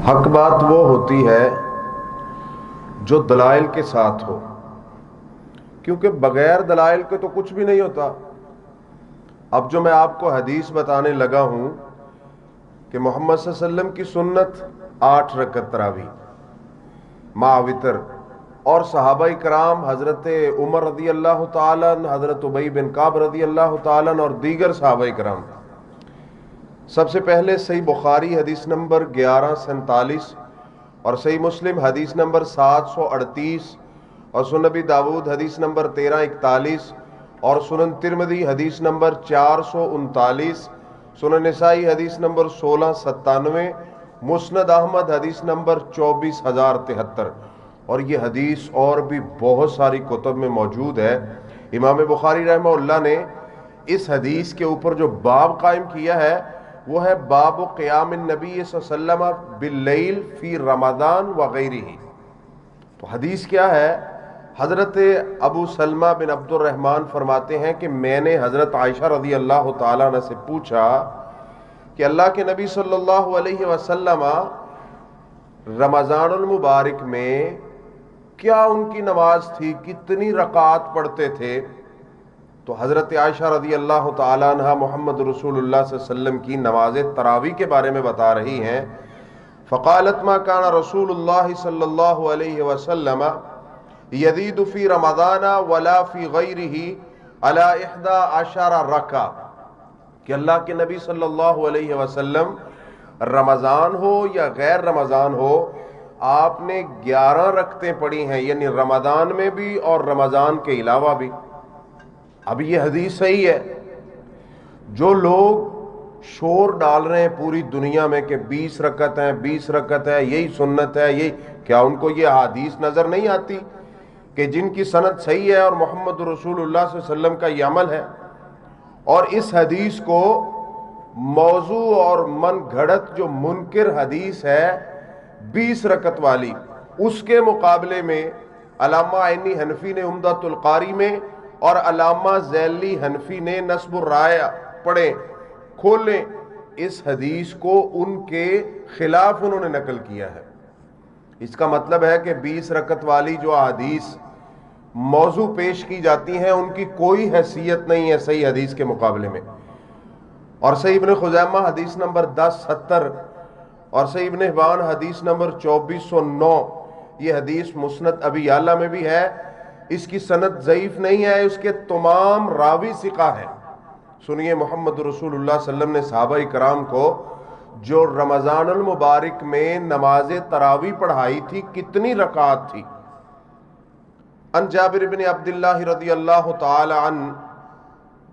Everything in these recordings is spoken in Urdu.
حق بات وہ ہوتی ہے جو دلائل کے ساتھ ہو، کیونکہ بغیر دلائل کے تو کچھ بھی نہیں ہوتا۔ اب جو میں آپ کو حدیث بتانے لگا ہوں کہ محمد صلی اللہ علیہ وسلم کی سنت 8 رکعت تراویح مع وتر، اور صحابہ کرام حضرت عمر رضی اللہ تعالیٰ عنہ، حضرت ابی بن کعب رضی اللہ تعالیٰ عنہ اور دیگر صحابہ کرام، سب سے پہلے صحیح بخاری حدیث نمبر 1147 اور صحیح مسلم حدیث نمبر 738 اور سنن نبی داود حدیث نمبر 1341 اور سنن ترمذی حدیث نمبر 439، سنن نسائی حدیث نمبر 1697، مسند احمد حدیث نمبر 24073، اور یہ حدیث اور بھی بہت ساری کتب میں موجود ہے۔ امام بخاری رحمہ اللہ نے اس حدیث کے اوپر جو باب قائم کیا ہے وہ ہے باب قیام النبی صلی اللہ علیہ وسلم باللیل فی رمضان وغیرہ۔ تو حدیث کیا ہے؟ حضرت ابو سلمہ بن عبد الرحمن فرماتے ہیں کہ میں نے حضرت عائشہ رضی اللہ تعالیٰ عنہ سے پوچھا کہ اللہ کے نبی صلی اللہ علیہ وسلم رمضان المبارک میں کیا ان کی نماز تھی، کتنی رکعات پڑھتے تھے؟ تو حضرت عائشہ رضی اللہ تعالیٰ عنہ محمد رسول اللہ صلی اللہ علیہ وسلم کی نماز تراویح کے بارے میں بتا رہی ہیں۔ فقالت ما کان رسول اللہ صلی اللہ علیہ وسلم یزید فی رمضان ولا فی غیرہ علی 11 رکعہ، کہ اللہ کے نبی صلی اللہ علیہ وسلم رمضان ہو یا غیر رمضان ہو آپ نے 11 رکعتیں پڑھی ہیں، یعنی رمضان میں بھی اور رمضان کے علاوہ بھی۔ اب یہ حدیث صحیح ہے۔ جو لوگ شور ڈال رہے ہیں پوری دنیا میں کہ 20 رکعت ہیں 20 رکعت ہے، یہی سنت ہے، یہی، کیا ان کو یہ حدیث نظر نہیں آتی کہ جن کی سند صحیح ہے اور محمد رسول اللہ صلی اللہ علیہ وسلم کا یہ عمل ہے؟ اور اس حدیث کو موضوع اور من گھڑت جو منکر حدیث ہے 20 رکعت والی، اس کے مقابلے میں علامہ عینی حنفی نے عمدۃ القاری میں اور علامہ ذیلی حنفی نے نصب الرائے پڑھیں، کھولیں، اس حدیث کو ان کے خلاف انہوں نے نقل کیا ہے۔ اس کا مطلب ہے کہ 20 رکعت والی جو حدیث موضوع پیش کی جاتی ہیں ان کی کوئی حیثیت نہیں ہے صحیح حدیث کے مقابلے میں۔ اور صحیح ابن خزیمہ حدیث نمبر 1070 اور صحیح ابن حبان حدیث نمبر 2409، یہ حدیث مسند ابی یعلا میں بھی ہے، اس کی سند ضعیف نہیں ہے، اس کے تمام راوی ثقہ ہیں۔ سنیے محمد رسول اللہ صلی اللہ علیہ وسلم نے صحابہ کرام کو جو رمضان المبارک میں نماز تراویح پڑھائی تھی کتنی رکعات تھی۔ ان جابر بن عبداللہ رضی اللہ تعالی عنہ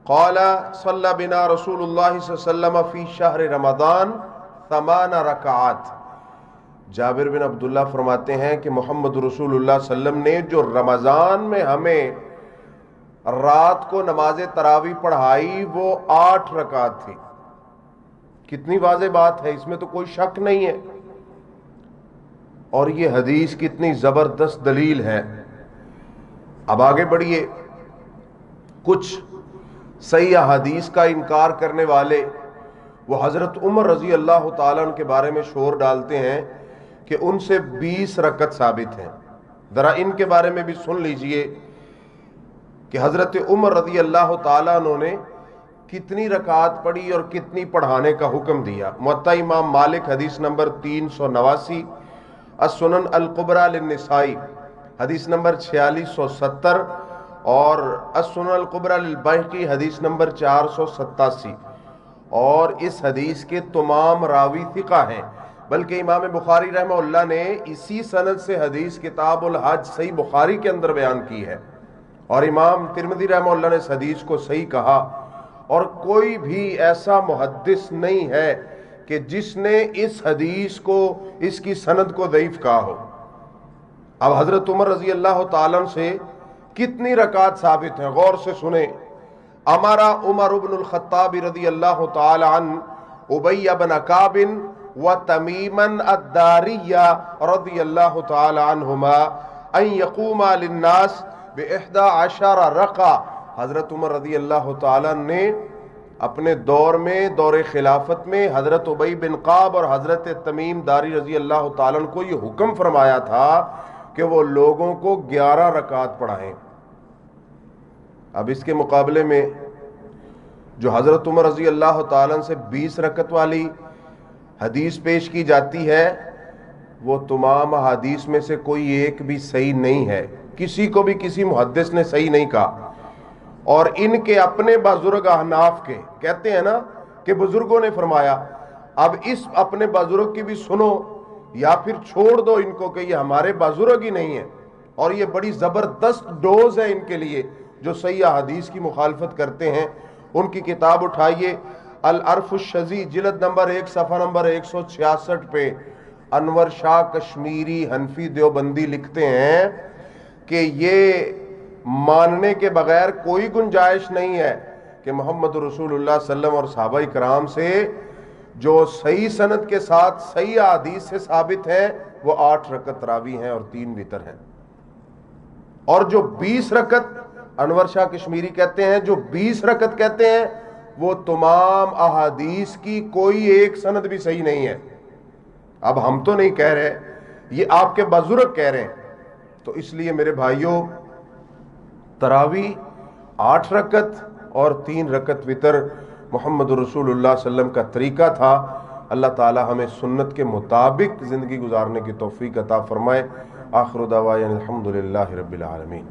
قال صلی بنا رسول اللہ صلی اللہ علیہ وسلم فی شہر رمضان 8 رکعات۔ جابر بن عبداللہ فرماتے ہیں کہ محمد رسول اللہ صلی اللہ علیہ وسلم نے جو رمضان میں ہمیں رات کو نماز تراویح پڑھائی وہ 8 رکعات تھی۔ کتنی واضح بات ہے، اس میں تو کوئی شک نہیں ہے۔ اور یہ حدیث کتنی زبردست دلیل ہے۔ اب آگے بڑھیے، کچھ صحیح حدیث کا انکار کرنے والے وہ حضرت عمر رضی اللہ تعالیٰ عنہ کے بارے میں شور ڈالتے ہیں کہ ان سے 20 رکعت ثابت ہیں۔ ذرا ان کے بارے میں بھی سن لیجئے کہ حضرت عمر رضی اللہ تعالیٰ عنہ نے کتنی رکعات پڑھی اور کتنی پڑھانے کا حکم دیا۔ موطا امام مالک حدیث نمبر 389، السنن الکبریٰ للنسائی حدیث نمبر 4670 اور السنن الکبریٰ للبیہقی حدیث نمبر 487، اور اس حدیث کے تمام راوی ثقہ ہیں۔ بلکہ امام بخاری رحمہ اللہ نے اسی سند سے حدیث کتاب الحج صحیح بخاری کے اندر بیان کی ہے، اور امام ترمذی رحمہ اللہ نے اس حدیث کو صحیح کہا، اور کوئی بھی ایسا محدث نہیں ہے کہ جس نے اس حدیث کو، اس کی سند کو ضعیف کہا ہو۔ اب حضرت عمر رضی اللہ تعالیٰ عنہ سے کتنی رکعات ثابت ہیں، غور سے سنیں۔ امارا عمر بن الخطاب رضی اللہ تعالی عنہ ابی بن کعب و تمیما الداری رضی اللہ تعالی عنہما ان یقوما للناس ب11 رکعہ۔ حضرت عمر رضی اللہ تعالی عنہ نے اپنے دور میں، دور خلافت میں، حضرت ابی بن قعب اور حضرت تمیم داری رضی اللہ تعالیٰ عنہ کو یہ حکم فرمایا تھا کہ وہ لوگوں کو 11 رکعت پڑھائیں۔ اب اس کے مقابلے میں جو حضرت عمر رضی اللہ تعالیٰ عنہ سے 20 رکعت والی حدیث پیش کی جاتی ہے، وہ تمام حدیث میں سے کوئی ایک بھی صحیح نہیں ہے، کسی کو بھی کسی محدث نے صحیح نہیں کہا۔ اور ان کے اپنے بزرگ احناف کے کہتے ہیں نا کہ بزرگوں نے فرمایا، اب اس اپنے بزرگ کی بھی سنو یا پھر چھوڑ دو ان کو کہ یہ ہمارے بزرگ ہی نہیں ہیں۔ اور یہ بڑی زبردست ڈوز ہے ان کے لیے جو صحیح حدیث کی مخالفت کرتے ہیں۔ ان کی کتاب اٹھائیے، العرف الشذی، جلد نمبر 1 صفحہ نمبر 166 پہ انور شاہ کشمیری حنفی دیوبندی لکھتے ہیں کہ یہ ماننے کے بغیر کوئی گنجائش نہیں ہے کہ محمد رسول اللہ صلی اللہ علیہ وسلم اور صحابہ کرام سے جو صحیح سند کے ساتھ صحیح حدیث سے ثابت ہے وہ 8 رکعت تراویح ہیں اور 3 وتر ہیں۔ اور جو 20 رکعت انور شاہ کشمیری کہتے ہیں، جو 20 رکعت کہتے ہیں، وہ تمام احادیث کی کوئی ایک سند بھی صحیح نہیں ہے۔ اب ہم تو نہیں کہہ رہے، یہ آپ کے بزرگ کہہ رہے ہیں۔ تو اس لیے میرے بھائیوں، تراویح 8 رکعت اور 3 رکعت وتر محمد رسول اللہ صلی اللہ علیہ وسلم کا طریقہ تھا۔ اللہ تعالی ہمیں سنت کے مطابق زندگی گزارنے کی توفیق عطا فرمائے۔ آخر دعوانا الحمدللہ رب العالمین۔